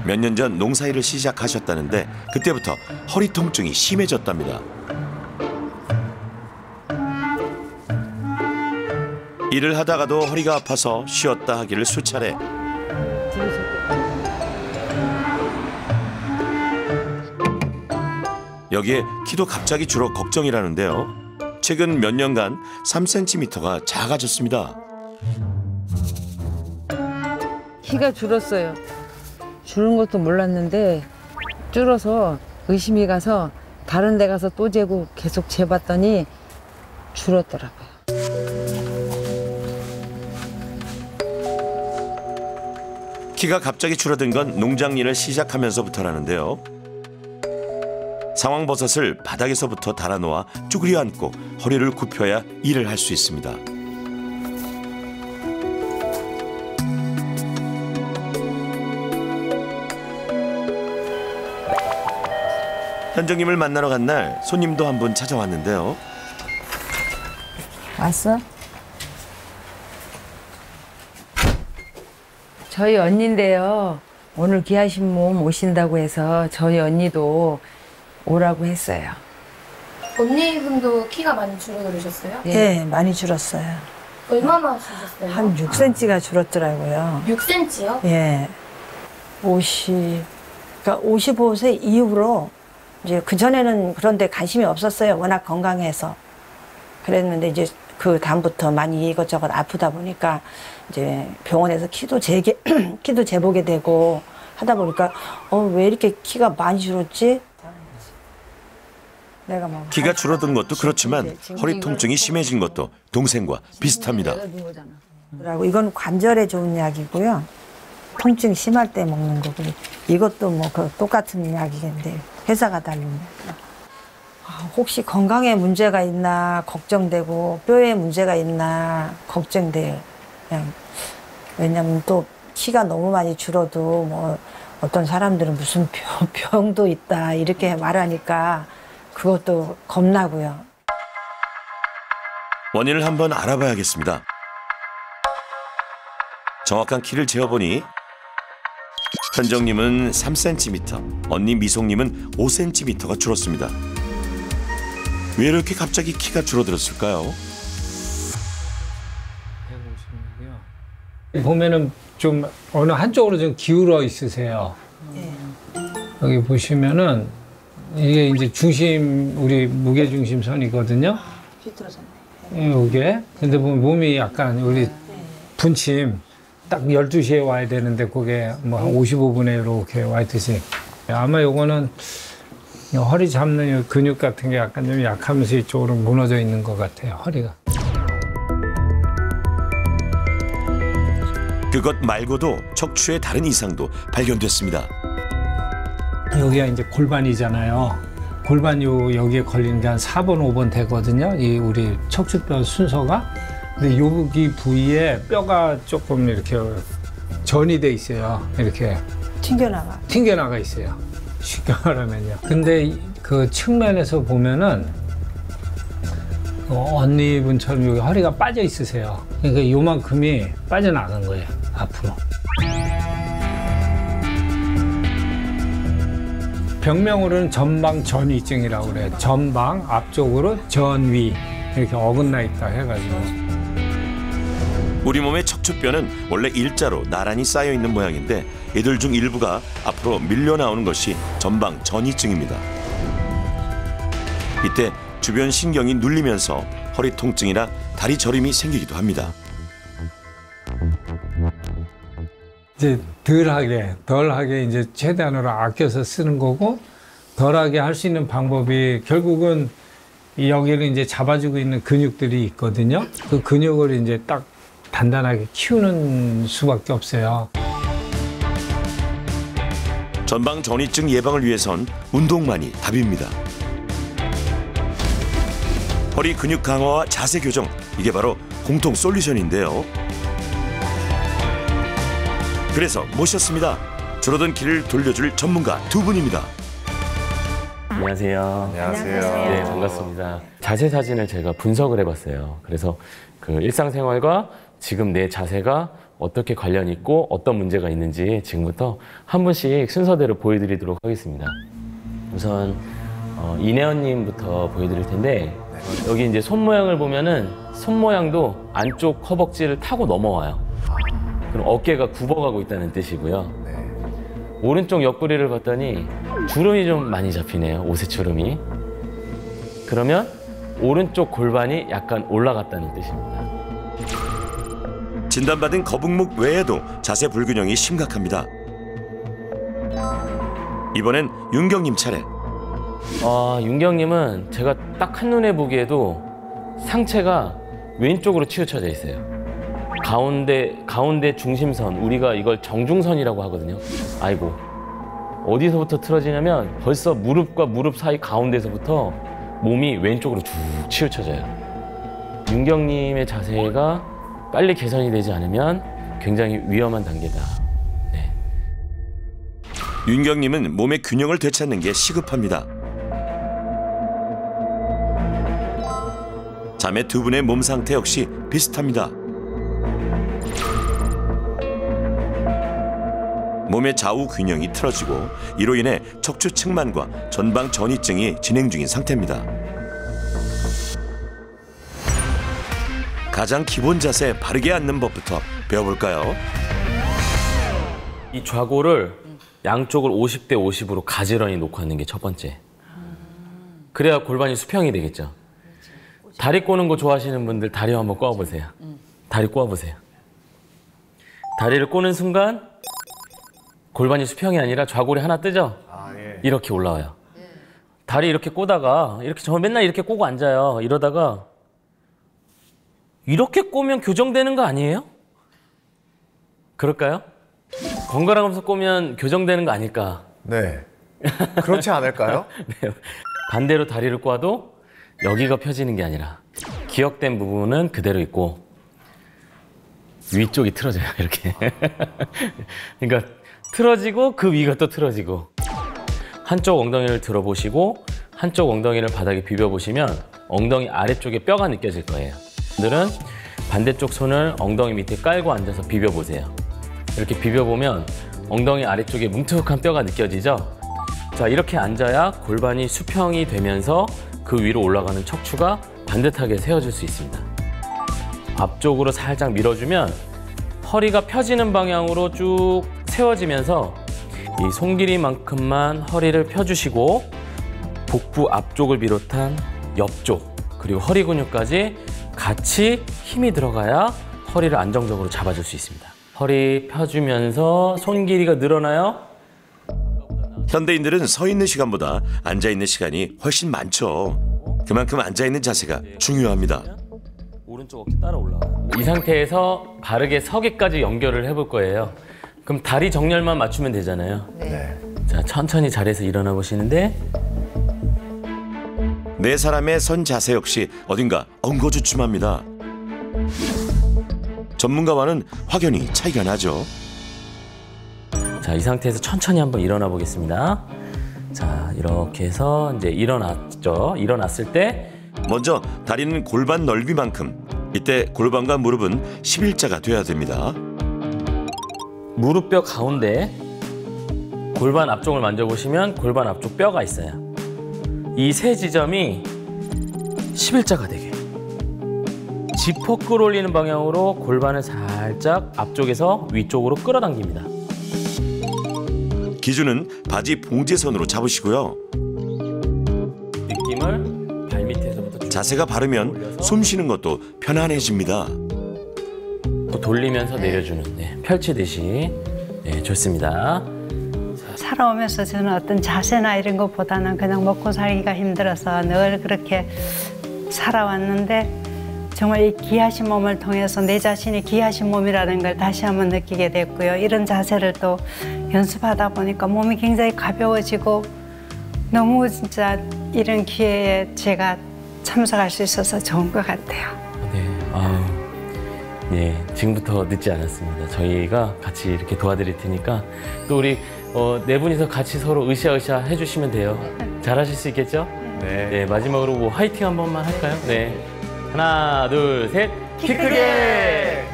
몇 년 전 농사일을 시작하셨다는데 그때부터 허리 통증이 심해졌답니다. 일을 하다가도 허리가 아파서 쉬었다 하기를 수차례. 여기에 키도 갑자기 줄어 걱정이라는데요. 최근 몇 년간 3cm가 작아졌습니다. 키가 줄었어요. 줄은 것도 몰랐는데 줄어서 의심이 가서 다른 데 가서 또 재고 계속 재봤더니 줄었더라고요. 키가 갑자기 줄어든 건 농장 일을 시작하면서부터라는데요. 상황버섯을 바닥에서부터 달아놓아 쭈그려 앉고 허리를 굽혀야 일을 할 수 있습니다. 현정님을 만나러 간 날 손님도 한 분 찾아왔는데요. 왔어? 저희 언니인데요. 오늘 귀하신 몸 오신다고 해서 저희 언니도 오라고 했어요. 언니분도 키가 많이 줄어들으셨어요? 네, 많이 줄었어요. 얼마나 줄으셨어요? 한 6cm가 줄었더라고요. 6cm요? 예. 55세 이후로 이제 그전에는 그런데 관심이 없었어요. 워낙 건강해서. 그랬는데 이제 그 다음부터 많이 이것저것 아프다 보니까 이제 병원에서 키도 재보게 되고 하다 보니까 왜 이렇게 키가 많이 줄었지? 내가 뭐 키가 줄어든 것도 그렇지만 허리 통증이 심해진 것도 동생과 비슷합니다. 그리고 이건 관절에 좋은 약이고요. 통증 심할 때 먹는 거고 이것도 뭐 그 똑같은 약이겠는데 회사가 다릅니다. 혹시 건강에 문제가 있나 걱정되고 뼈에 문제가 있나 걱정돼요. 그냥 왜냐면 또 키가 너무 많이 줄어도 뭐 어떤 사람들은 무슨 병도 있다 이렇게 말하니까 그것도 겁나고요. 원인을 한번 알아봐야겠습니다. 정확한 키를 재어보니 현정님은 3cm, 언니 미송님은 5cm가 줄었습니다. 왜 이렇게 갑자기 키가 줄어들었을까요? 보면은 좀 어느 한쪽으로 좀 기울어 있으세요. 여기 보시면은 이게 이제 중심, 우리 무게 중심 선이거든요. 이게. 근데 보면 몸이 약간 우리 분침 딱 12시에 와야 되는데 그게 뭐 한 55분에 이렇게 와 있듯이. 아마 요거는 허리 잡는 근육 같은 게 약간 좀 약하면서 이쪽으로 무너져 있는 것 같아요, 허리가. 그것 말고도 척추에 다른 이상도 발견됐습니다. 여기가 이제 골반이잖아요. 골반 여기에 걸리는 게 한 4번, 5번 되거든요. 이 우리 척추뼈 순서가. 근데 여기 부위에 뼈가 조금 이렇게 전이 돼 있어요. 이렇게. 튕겨나가 있어요. 쉽게 말하면요. 근데 그 측면에서 보면은 언니분처럼 여기 허리가 빠져 있으세요. 그러니까 요만큼이 빠져나간 거예요. 앞으로. 병명으로는 전방 전위증이라고 그래요. 전방 앞쪽으로 전위 이렇게 어긋나 있다 해가지고. 우리 몸의 척추뼈는 원래 일자로 나란히 쌓여 있는 모양인데 이들 중 일부가 앞으로 밀려 나오는 것이 전방 전이증입니다. 이때 주변 신경이 눌리면서 허리 통증이나 다리 저림이 생기기도 합니다. 이제 덜하게 이제 최대한으로 아껴서 쓰는 거고 덜하게 할 수 있는 방법이 결국은 여기를 이제 잡아주고 있는 근육들이 있거든요. 그 근육을 이제 딱 단단하게 키우는 수밖에 없어요. 전방 전이증 예방을 위해선 운동만이 답입니다. 허리 근육 강화와 자세 교정, 이게 바로 공통 솔루션인데요. 그래서 모셨습니다. 줄어든 키를 돌려줄 전문가 두 분입니다. 안녕하세요. 안녕하세요. 네, 반갑습니다. 자세 사진을 제가 분석을 해봤어요. 그래서 그 일상생활과 지금 내 자세가 어떻게 관련이 있고 어떤 문제가 있는지 지금부터 한 분씩 순서대로 보여드리도록 하겠습니다. 우선 이내연님부터 보여드릴 텐데 여기 이제 손 모양을 보면은 손 모양도 안쪽 허벅지를 타고 넘어와요. 그럼 어깨가 굽어가고 있다는 뜻이고요. 오른쪽 옆구리를 봤더니 주름이 좀 많이 잡히네요. 옷의 주름이. 그러면 오른쪽 골반이 약간 올라갔다는 뜻입니다. 진단받은 거북목 외에도 자세 불균형이 심각합니다. 이번엔 윤경님 차례. 윤경님은 제가 딱 한눈에 보기에도 상체가 왼쪽으로 치우쳐져 있어요. 가운데 중심선, 우리가 이걸 정중선이라고 하거든요. 아이고, 어디서부터 틀어지냐면 벌써 무릎과 무릎 사이 가운데서부터 몸이 왼쪽으로 쭉 치우쳐져요. 윤경님의 자세가 빨리 개선이 되지 않으면 굉장히 위험한 단계다. 네. 윤경님은 몸의 균형을 되찾는 게 시급합니다. 자매 두 분의 몸 상태 역시 비슷합니다. 몸의 좌우 균형이 틀어지고 이로 인해 척추 측만과 전방 전이증이 진행 중인 상태입니다. 가장 기본 자세 바르게 앉는 법부터 배워볼까요? 이 좌골을 양쪽을 50대 50으로 가지런히 놓고 앉는 게 첫 번째. 그래야 골반이 수평이 되겠죠. 다리 꼬는 거 좋아하시는 분들 다리 한번 꼬아보세요. 다리 꼬아보세요. 다리를 꼬는 순간 골반이 수평이 아니라 좌골이 하나 뜨죠? 이렇게 올라와요. 다리 이렇게 꼬다가 저 맨날 이렇게 꼬고 앉아요. 이러다가 이렇게 꼬면 교정되는 거 아니에요? 그럴까요? 번갈아가면서 꼬면 교정되는 거 아닐까? 네. 그렇지 않을까요? 네. 반대로 다리를 꼬아도 여기가 펴지는 게 아니라 기역된 부분은 그대로 있고 위쪽이 틀어져요. 이렇게. 그러니까 틀어지고 그 위가 또 틀어지고. 한쪽 엉덩이를 들어보시고 한쪽 엉덩이를 바닥에 비벼보시면 엉덩이 아래쪽에 뼈가 느껴질 거예요. 분들은 반대쪽 손을 엉덩이 밑에 깔고 앉아서 비벼보세요. 이렇게 비벼보면 엉덩이 아래쪽에 뭉툭한 뼈가 느껴지죠? 자, 이렇게 앉아야 골반이 수평이 되면서 그 위로 올라가는 척추가 반듯하게 세워질 수 있습니다. 앞쪽으로 살짝 밀어주면 허리가 펴지는 방향으로 쭉 세워지면서 이 손길이만큼만 허리를 펴주시고 복부 앞쪽을 비롯한 옆쪽 그리고 허리 근육까지 같이 힘이 들어가야 허리를 안정적으로 잡아줄 수 있습니다. 허리 펴주면서 손 길이가 늘어나요. 현대인들은 서 있는 시간보다 앉아 있는 시간이 훨씬 많죠. 그만큼 앉아 있는 자세가 중요합니다. 오른쪽 어깨 따라 올라가요. 이 상태에서 바르게 서기까지 연결을 해볼 거예요. 그럼 다리 정렬만 맞추면 되잖아요. 네. 자, 천천히 자리에서 일어나 보시는데 네 사람의 선 자세 역시 어딘가 엉거주춤합니다. 전문가와는 확연히 차이가 나죠. 자, 이 상태에서 천천히 한번 일어나 보겠습니다. 자, 이렇게 해서 이제 일어났죠. 일어났을 때 먼저 다리는 골반 넓이만큼, 이때 골반과 무릎은 11자가 돼야 됩니다. 무릎뼈 가운데 골반 앞쪽을 만져보시면 골반 앞쪽 뼈가 있어요. 이 세 지점이 11자가 되게 지퍼 끌어올리는 방향으로 골반을 살짝 앞쪽에서 위쪽으로 끌어당깁니다. 기준은 바지 봉제선으로 잡으시고요. 느낌을 발밑에서부터 자세가 바르면 숨 쉬는 것도 편안해집니다. 또 돌리면서 내려주는, 네, 펼치듯이. 네, 좋습니다. 살아오면서 저는 어떤 자세나 이런 것보다는 그냥 먹고 살기가 힘들어서 늘 그렇게 살아왔는데 정말 이 귀하신 몸을 통해서 내 자신이 귀하신 몸이라는 걸 다시 한번 느끼게 됐고요. 이런 자세를 또 연습하다 보니까 몸이 굉장히 가벼워지고 너무 진짜 이런 기회에 제가 참석할 수 있어서 좋은 것 같아요. 네, 네, 지금부터 늦지 않았습니다. 저희가 같이 이렇게 도와드릴 테니까 또 우리 네 분이서 같이 서로 으쌰으쌰 해주시면 돼요. 잘하실 수 있겠죠? 네. 네, 마지막으로 뭐 화이팅 한 번만 할까요? 네, 하나, 둘, 셋, 키 크게!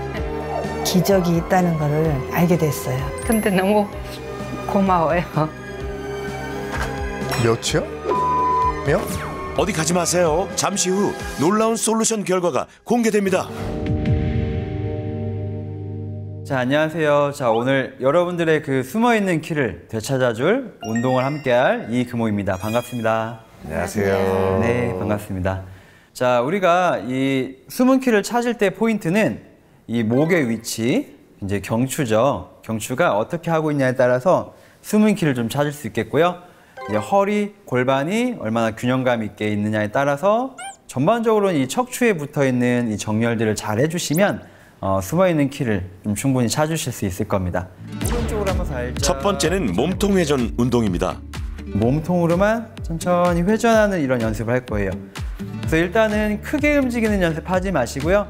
기적이 있다는 거를 알게 됐어요. 근데 너무 고마워요. 몇이요? 몇? 어디 가지 마세요. 잠시 후 놀라운 솔루션 결과가 공개됩니다. 자, 안녕하세요. 자, 오늘 여러분들의 그 숨어있는 키를 되찾아줄 운동을 함께할 이금호입니다. 반갑습니다. 안녕하세요. 네, 반갑습니다. 자, 우리가 이 숨은 키를 찾을 때 포인트는 이 목의 위치, 이제 경추죠. 경추가 어떻게 하고 있냐에 따라서 숨은 키를 좀 찾을 수 있겠고요. 이제 허리, 골반이 얼마나 균형감 있게 있느냐에 따라서 전반적으로는 이 척추에 붙어 있는 이 정렬들을 잘 해주시면 숨어있는 키를 좀 충분히 찾으실 수 있을 겁니다. 오른쪽으로 한번 살짝. 첫 번째는 몸통 회전 운동입니다. 몸통으로만 천천히 회전하는 이런 연습을 할 거예요. 그래서 일단은 크게 움직이는 연습 하지 마시고요.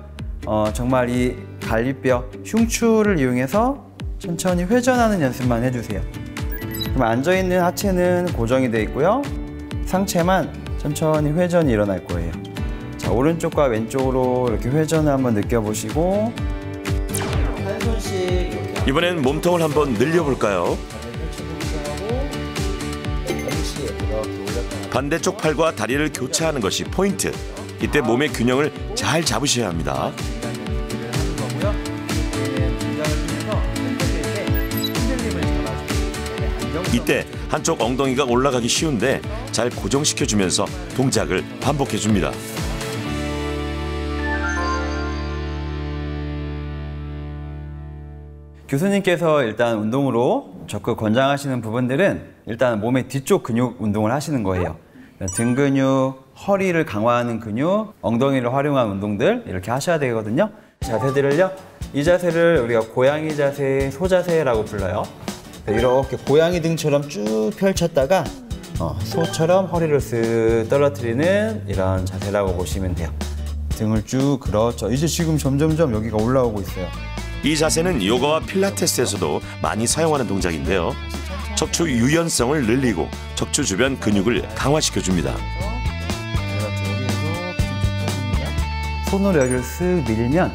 정말 이 갈비뼈, 흉추를 이용해서 천천히 회전하는 연습만 해주세요. 그럼 앉아있는 하체는 고정이 되어 있고요. 상체만 천천히 회전이 일어날 거예요. 자, 오른쪽과 왼쪽으로 이렇게 회전을 한번 느껴보시고 한 손씩 이렇게 이번엔 몸통을 한번 늘려볼까요? 반대쪽 팔과 다리를 교차하는 것이 포인트. 이때 몸의 균형을 잘 잡으셔야 합니다. 이때 한쪽 엉덩이가 올라가기 쉬운데 잘 고정시켜주면서 동작을 반복해줍니다. 교수님께서 일단 운동으로 적극 권장하시는 부분들은 일단 몸의 뒤쪽 근육 운동을 하시는 거예요. 등 근육, 허리를 강화하는 근육, 엉덩이를 활용한 운동들 이렇게 하셔야 되거든요. 자세들을요. 이 자세를 우리가 고양이 자세, 소자세라고 불러요. 이렇게 고양이 등처럼 쭉 펼쳤다가 소처럼 허리를 쓱 떨어뜨리는 이런 자세라고 보시면 돼요. 등을 쭉, 그렇죠. 이제 지금 점점점 여기가 올라오고 있어요. 이 자세는 요가와 필라테스에서도 많이 사용하는 동작인데요. 척추 유연성을 늘리고 척추 주변 근육을 강화시켜줍니다. 손으로 여기를 쓱 밀면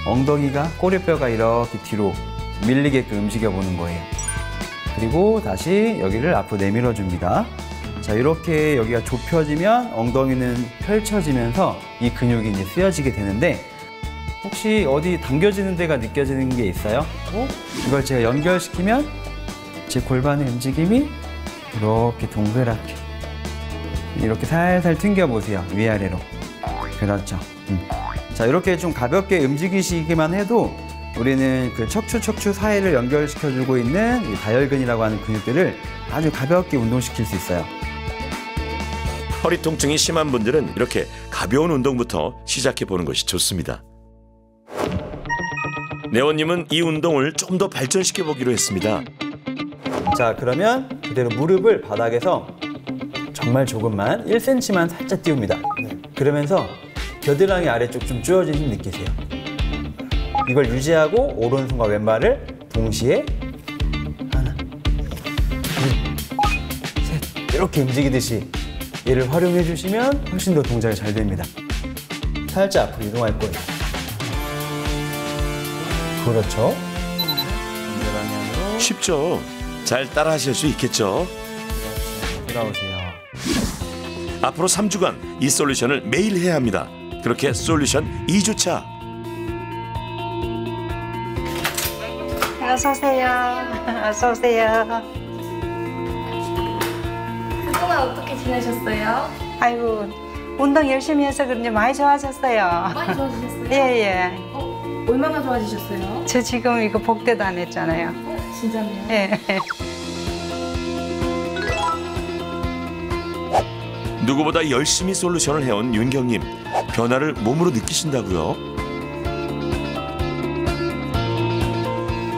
엉덩이가, 꼬리뼈가 이렇게 뒤로 밀리게끔 움직여보는 거예요. 그리고 다시 여기를 앞으로 내밀어 줍니다. 자, 이렇게 여기가 좁혀지면 엉덩이는 펼쳐지면서 이 근육이 이제 쓰여지게 되는데, 혹시 어디 당겨지는 데가 느껴지는 게 있어요? 이걸 제가 연결시키면 제 골반의 움직임이 이렇게 동그랗게 이렇게 살살 튕겨보세요. 위아래로. 그렇죠. 자, 이렇게 좀 가볍게 움직이시기만 해도 우리는 그 척추 사이를 연결시켜주고 있는 이 다혈근이라고 하는 근육들을 아주 가볍게 운동시킬 수 있어요. 허리 통증이 심한 분들은 이렇게 가벼운 운동부터 시작해보는 것이 좋습니다. 네원님은 이 운동을 좀 더 발전시켜보기로 했습니다. 자, 그러면 그대로 무릎을 바닥에서 정말 조금만 1cm만 살짝 띄웁니다. 그러면서 겨드랑이 아래쪽 좀 줄어진 힘 느끼세요. 이걸 유지하고 오른손과 왼발을 동시에 하나, 둘, 셋 이렇게 움직이듯이 얘를 활용해 주시면 훨씬 더 동작이 잘 됩니다. 살짝 앞으로 이동할 거예요. 그렇죠. 쉽죠? 잘 따라하실 수 있겠죠? 돌아오세요. 앞으로 3주간 이 솔루션을 매일 해야 합니다. 그렇게 솔루션 2주차. 어서 오세요. 어서 오세요. 그동안 어떻게 지내셨어요? 아이고, 운동 열심히 해서 그런지 많이 좋아졌어요. 많이 좋아지셨어요? 예. 얼마나 좋아지셨어요? 저 지금 이거 복대도 안 했잖아요. 진짜요? 예. 누구보다 열심히 솔루션을 해온 윤경님. 변화를 몸으로 느끼신다고요?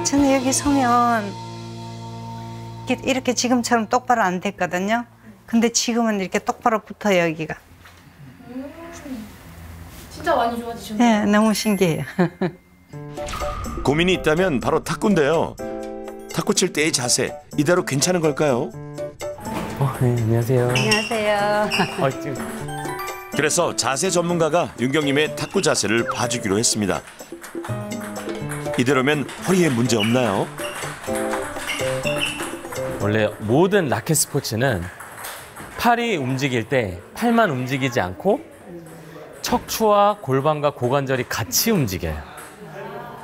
저는 여기 서면 이렇게 지금처럼 똑바로 안 됐거든요. 근데 지금은 이렇게 똑바로 붙어요, 여기가. 진짜 많이 좋아지셨네요. 네, 너무 신기해요. 고민이 있다면 바로 탁구인데요. 탁구 칠 때의 자세 이대로 괜찮은 걸까요? 네, 안녕하세요. 안녕하세요. 그래서 자세 전문가가 윤경님의 탁구 자세를 봐주기로 했습니다. 이대로면 허리에 문제 없나요? 원래 모든 라켓 스포츠는 팔이 움직일 때 팔만 움직이지 않고 척추와 골반과 고관절이 같이 움직여요.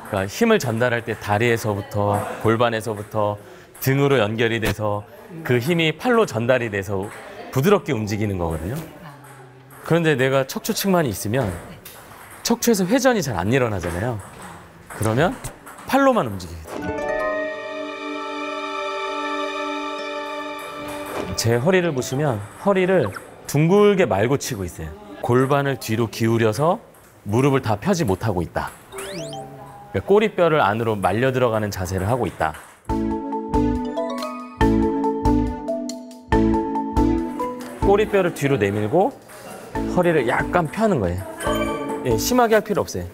그러니까 힘을 전달할 때 다리에서부터 골반에서부터 등으로 연결이 돼서 그 힘이 팔로 전달이 돼서 부드럽게 움직이는 거거든요. 그런데 내가 척추측만이 있으면 척추에서 회전이 잘 안 일어나잖아요. 그러면 팔로만 움직이게 돼요. 제 허리를 보시면 허리를 둥글게 말고 치고 있어요. 골반을 뒤로 기울여서 무릎을 다 펴지 못하고 있다. 그러니까 꼬리뼈를 안으로 말려 들어가는 자세를 하고 있다. 꼬리뼈를 뒤로 내밀고 허리를 약간 펴는 거예요. 예, 심하게 할 필요 없어요.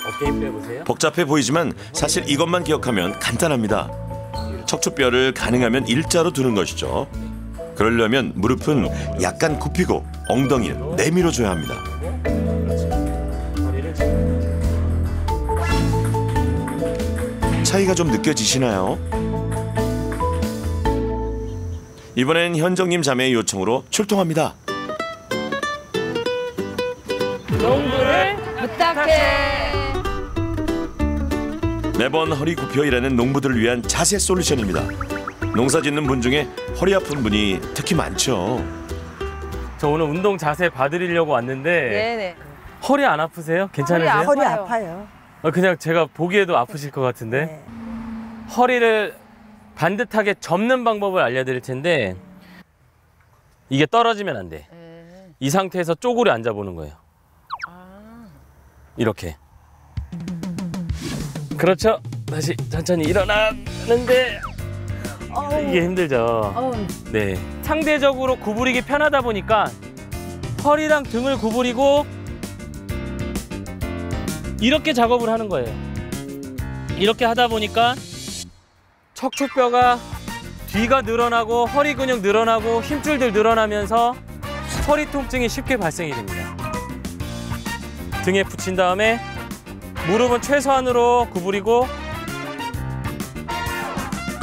어깨 힘 빼보세요. 복잡해 보이지만 사실 이것만 기억하면 간단합니다. 척추뼈를 가능하면 일자로 두는 것이죠. 그러려면 무릎은 약간 굽히고 엉덩이는 내밀어줘야 합니다. 차이가 좀 느껴지시나요? 이번엔 현정님 자매의 요청으로 출동합니다. 농부를 부탁해. 매번 허리 굽혀 일하는 농부들을 위한 자세 솔루션입니다. 농사 짓는 분 중에 허리 아픈 분이 특히 많죠. 저 오늘 운동 자세 봐드리려고 왔는데 네네. 허리 안 아프세요? 괜찮으세요? 허리 아파요. 그냥 제가 보기에도 아프실 것 같은데. 네. 허리를 반듯하게 접는 방법을 알려드릴 텐데 이게 떨어지면 안 돼. 이 상태에서 쪼그려 앉아보는 거예요. 이렇게. 그렇죠. 다시 천천히 일어나는데 이게 힘들죠. 네. 상대적으로 구부리기 편하다 보니까 허리랑 등을 구부리고 이렇게 작업을 하는 거예요. 이렇게 하다 보니까 척추뼈가 뒤가 늘어나고 허리 근육 늘어나고 힘줄들 늘어나면서 허리 통증이 쉽게 발생이 됩니다. 등에 붙인 다음에 무릎은 최소한으로 구부리고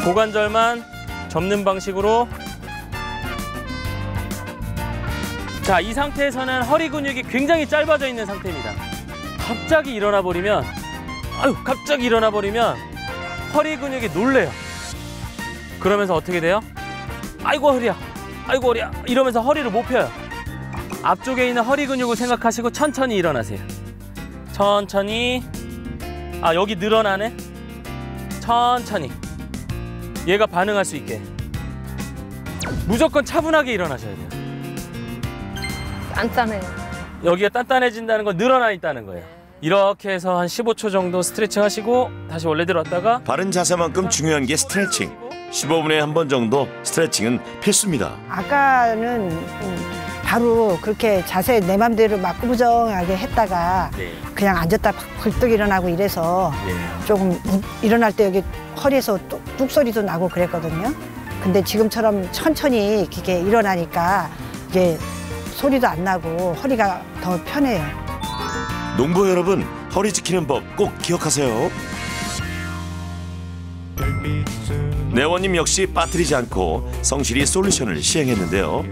고관절만 접는 방식으로. 자, 이 상태에서는 허리 근육이 굉장히 짧아져 있는 상태입니다. 갑자기 일어나 버리면 허리 근육이 놀래요. 그러면서 어떻게 돼요? 아이고 허리야, 아이고 허리야 이러면서 허리를 못 펴요. 앞쪽에 있는 허리 근육을 생각하시고 천천히 일어나세요. 천천히. 아, 여기 늘어나네. 천천히. 얘가 반응할 수 있게 무조건 차분하게 일어나셔야 돼요. 단단해요. 여기가 단단해진다는 건 늘어나 있다는 거예요. 이렇게 해서 한 15초 정도 스트레칭 하시고 다시 원래대로 왔다가 바른 자세만큼 중요한 게 스트레칭. 15분에 한 번 정도 스트레칭은 필수입니다. 아까는 바로 그렇게 자세 내 맘대로 막 꾸부정하게 했다가 네. 그냥 앉았다 굴뚝 일어나고 이래서 네. 조금 일어날 때 여기 허리에서 뚝 소리도 나고 그랬거든요. 근데 지금처럼 천천히 이렇게 일어나니까 이게 소리도 안 나고 허리가 더 편해요. 농부 여러분, 허리 지키는 법 꼭 기억하세요. 내원님 역시 빠뜨리지 않고 성실히 솔루션을 시행했는데요.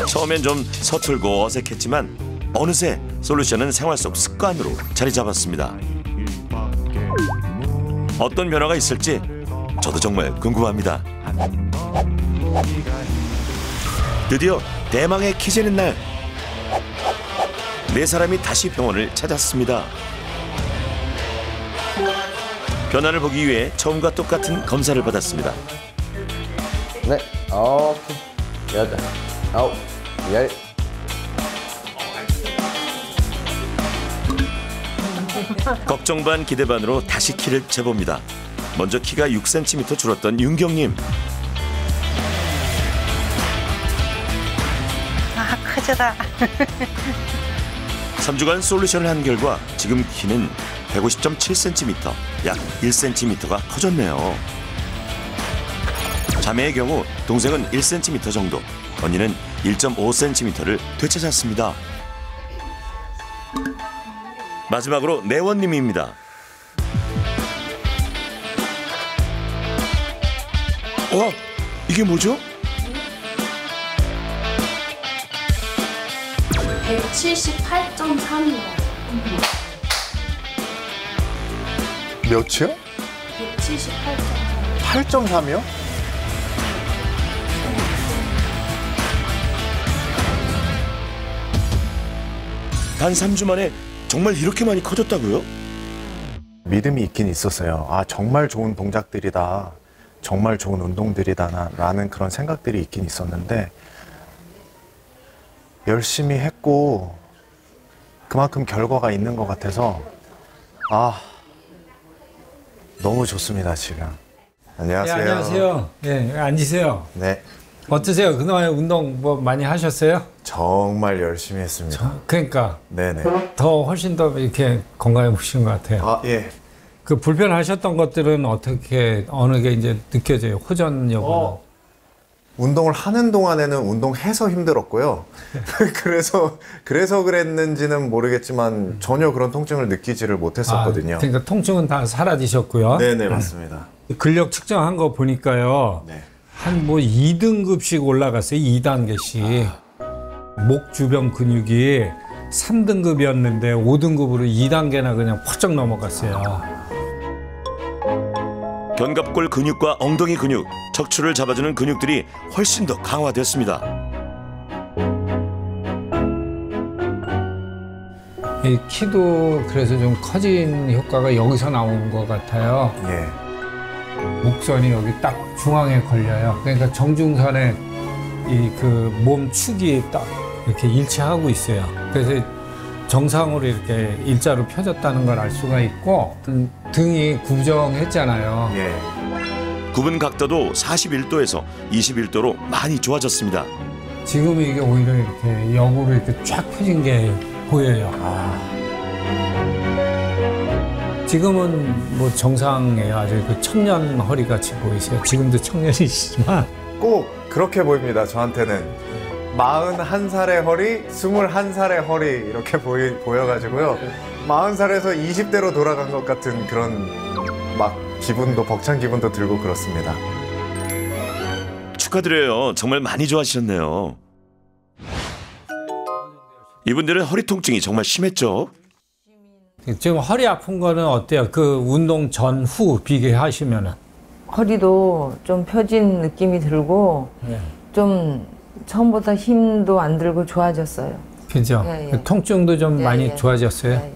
처음엔 좀 서툴고 어색했지만 어느새 솔루션은 생활 속 습관으로 자리 잡았습니다. 어떤 변화가 있을지 저도 정말 궁금합니다. 드디어 대망의 키 재는 날. 네 사람이 다시 병원을 찾았습니다. 변화를 보기 위해 처음과 똑같은 검사를 받았습니다. 네, 여덟, 아홉, 열. 걱정 반 기대 반으로 다시 키를 재봅니다. 먼저 키가 6cm 줄었던 윤경님. 아, 크지다. 3주간 솔루션을 한 결과 지금 키는 150.7cm, 약 1cm가 커졌네요. 자매의 경우 동생은 1cm 정도, 언니는 1.5cm를 되찾았습니다. 마지막으로 내원님입니다. 이게 뭐죠? 178.3이요. 몇이요? 178.3. 8.3이요? 단 3주 만에 정말 이렇게 많이 커졌다고요? 믿음이 있긴 있었어요. 아, 정말 좋은 동작들이다. 정말 좋은 운동들이다. 라는 그런 생각들이 있긴 있었는데 열심히 했고 그만큼 결과가 있는 것 같아서 너무 좋습니다, 지금. 안녕하세요. 네, 안녕하세요. 네, 앉으세요. 네. 어떠세요? 그동안에 운동 뭐 많이 하셨어요? 정말 열심히 했습니다. 그러니까 네네. 더 훨씬 더 이렇게 건강해 보신 것 같아요. 예. 그 불편하셨던 것들은 어떻게 어느 게 이제 느껴져요? 호전 여부는? 운동을 하는 동안에는 운동해서 힘들었고요. 그래서 그랬는지는 모르겠지만 전혀 그런 통증을 느끼지를 못했었거든요. 그러니까 통증은 다 사라지셨고요. 네네, 맞습니다. 근력 측정한 거 보니까요. 네. 한 뭐 2등급씩 올라갔어요. 2단계씩. 목 주변 근육이 3등급이었는데 5등급으로 2단계나 그냥 펄쩍 넘어갔어요. 견갑골 근육과 엉덩이 근육, 척추를 잡아주는 근육들이 훨씬 더 강화됐습니다. 이 키도 그래서 좀 커진 효과가 여기서 나온 것 같아요. 예. 목선이 여기 딱 중앙에 걸려요. 그러니까 정중선에 이 그 몸 축이 딱 이렇게 일치하고 있어요. 그래서 정상으로 이렇게 일자로 펴졌다는 걸 알 수가 있고 등이 구정했잖아요. 예. 구분 각도도 41도에서 21도로 많이 좋아졌습니다. 지금 이게 오히려 이렇게 역으로 이렇게 쫙 펴진 게 보여요. 지금은 뭐 정상이에요. 아주 그 청년 허리 같이 보이세요. 지금도 청년이시지만 꼭 그렇게 보입니다, 저한테는. 41살의 허리, 21살의 허리 이렇게 보여가지고요. 40살에서 20대로 돌아간 것 같은 그런 막 벅찬 기분도 들고 그렇습니다. 축하드려요. 정말 많이 좋아지셨네요. 이분들은 허리 통증이 정말 심했죠? 지금 허리 아픈 거는 어때요? 그 운동 전, 후 비교하시면은. 허리도 좀 펴진 느낌이 들고 좀 처음보다 힘도 안 들고 좋아졌어요. 그죠? 예, 예. 통증도 좀 예, 많이 예. 좋아졌어요. 예, 예.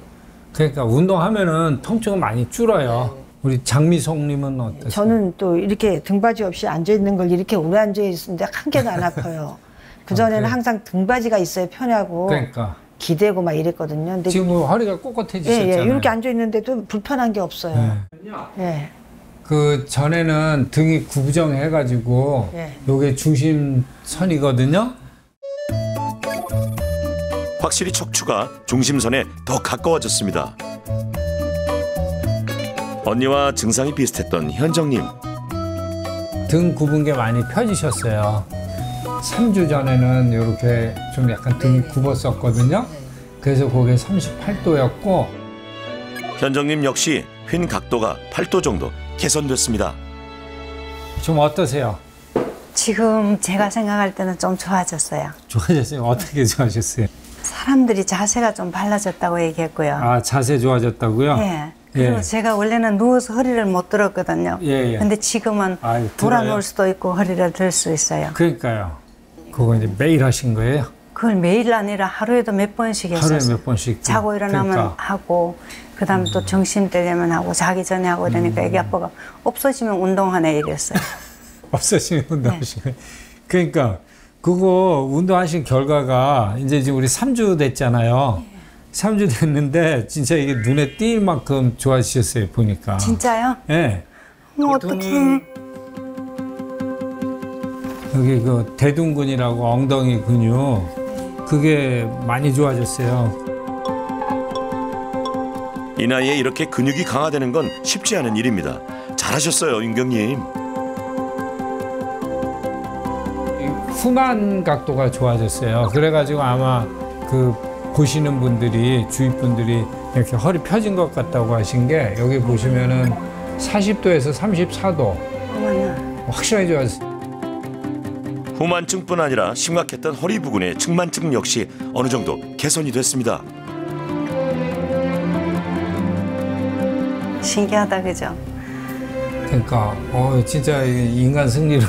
그러니까 운동하면은 통증은 많이 줄어요. 우리 장미송님은 어떠세요? 저는 또 이렇게 등받이 없이 앉아있는 걸 이렇게 오래 앉아있는데 한 개도 안 아파요. 그전에는 그래요? 항상 등받이가 있어야 편하고 그러니까 기대고 막 이랬거든요. 근데 지금 뭐 허리가 꼿꼿해지셨잖아요. 이렇게 앉아있는데도 불편한 게 없어요. 예. 그 전에는 등이 구부정해가지고 요게 중심선이거든요. 확실히 척추가 중심선에 더 가까워졌습니다. 언니와 증상이 비슷했던 현정님. 등 굽은 게 많이 펴지셨어요. 3주 전에는 이렇게 좀 약간 등이 굽었었거든요. 그래서 그게 38도였고 현정님 역시 휜 각도가 8도 정도 개선됐습니다. 좀 어떠세요? 지금 제가 생각할 때는 좀 좋아졌어요. 좋아졌어요? 어떻게 좋아졌어요? 사람들이 자세가 좀 달라졌다고 얘기했고요. 아, 자세 좋아졌다고요? 예. 그리고 예. 제가 원래는 누워서 허리를 못 들었거든요. 예, 예. 근데 지금은 아유, 돌아 들어요? 놓을 수도 있고 허리를 들 수 있어요. 그러니까요. 그거 이제 매일 하신 거예요? 그걸 매일 아니라 하루에도 몇 번씩 했었어요. 하루에 몇 번씩? 자고 일어나면 그러니까. 하고 그다음에 또 점심 때 되면 하고 자기 전에 하고 이러니까 애기 아빠가 없어지면 운동하네 이랬어요. 없어지면 운동하신 거예요? 그러니까 그거 운동하신 결과가 이제 지금 우리 3주 됐잖아요. 3주 됐는데 진짜 이게 눈에 띌 만큼 좋아지셨어요, 보니까. 진짜요? 예. 어떡해. 여기 그 대둔근이라고 엉덩이 근육 그게 많이 좋아졌어요. 이 나이에 이렇게 근육이 강화되는 건 쉽지 않은 일입니다. 잘하셨어요, 윤경님. 후만 각도가 좋아졌어요. 그래가지고 아마 그 보시는 분들이 주위 분들이 이렇게 허리 펴진 것 같다고 하신 게 여기 보시면은 40도에서 34도 확실하게 좋아졌어요. 후만증뿐 아니라 심각했던 허리 부근의 측만증 역시 어느 정도 개선이 됐습니다. 신기하다, 그죠? 그러니까 진짜 인간 승리로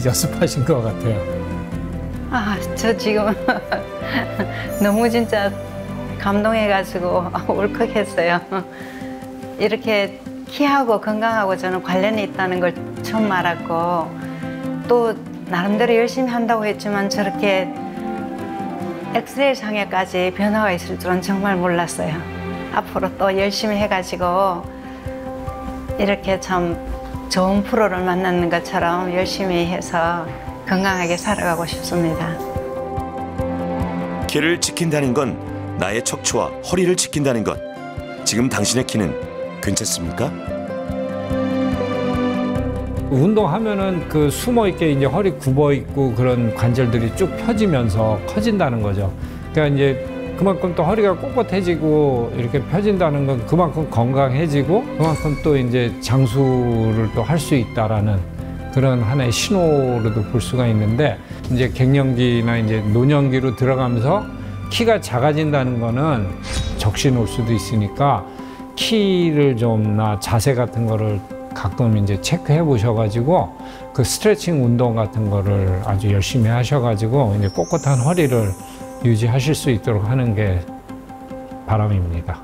연습하신 것 같아요. 아, 저 지금 너무 진짜 감동해가지고 울컥했어요. 이렇게 키하고 건강하고 저는 관련이 있다는 걸 처음 알았고, 또 나름대로 열심히 한다고 했지만 저렇게 엑스레이 상에까지 변화가 있을 줄은 정말 몰랐어요. 앞으로 또 열심히 해가지고 이렇게 참 좋은 프로를 만나는 것처럼 열심히 해서 건강하게 살아가고 싶습니다. 키를 지킨다는 건 나의 척추와 허리를 지킨다는 것. 지금 당신의 키는 괜찮습니까? 운동하면은 그 숨어 있게 이제 허리 굽어 있고 그런 관절들이 쭉 펴지면서 커진다는 거죠. 그러니까 이제 그만큼 또 허리가 꼿꼿해지고 이렇게 펴진다는 건 그만큼 건강해지고 그만큼 또 이제 장수를 또 할 수 있다라는 그런 하나의 신호로도 볼 수가 있는데, 이제 갱년기나 이제 노년기로 들어가면서 키가 작아진다는 거는 적신 올 수도 있으니까 키를 좀나 자세 같은 거를 가끔 이제 체크해 보셔가지고 그 스트레칭 운동 같은 거를 아주 열심히 하셔가지고 이제 꼿꼿한 허리를 유지하실 수 있도록 하는 게 바람입니다.